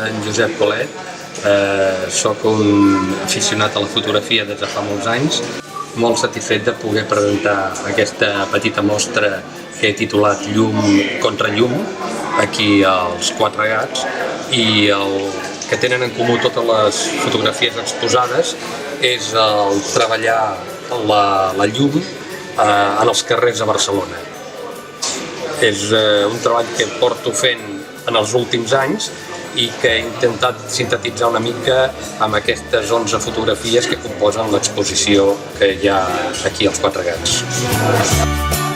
en Josep Colet, soc un aficionat a la fotografia des de fa molts anys, molt satisfet de poder presentar aquesta petita mostra que he titulat Llum contra llum, aquí als Quatre Gats, i el que tenen en comú totes les fotografies exposades és el treballar la llum en els carrers de Barcelona. És un treball que porto fent en els últims anys i que he intentat sintetitzar una mica amb aquestes 11 fotografies que composen l'exposició que hi ha aquí als Quatre Gats.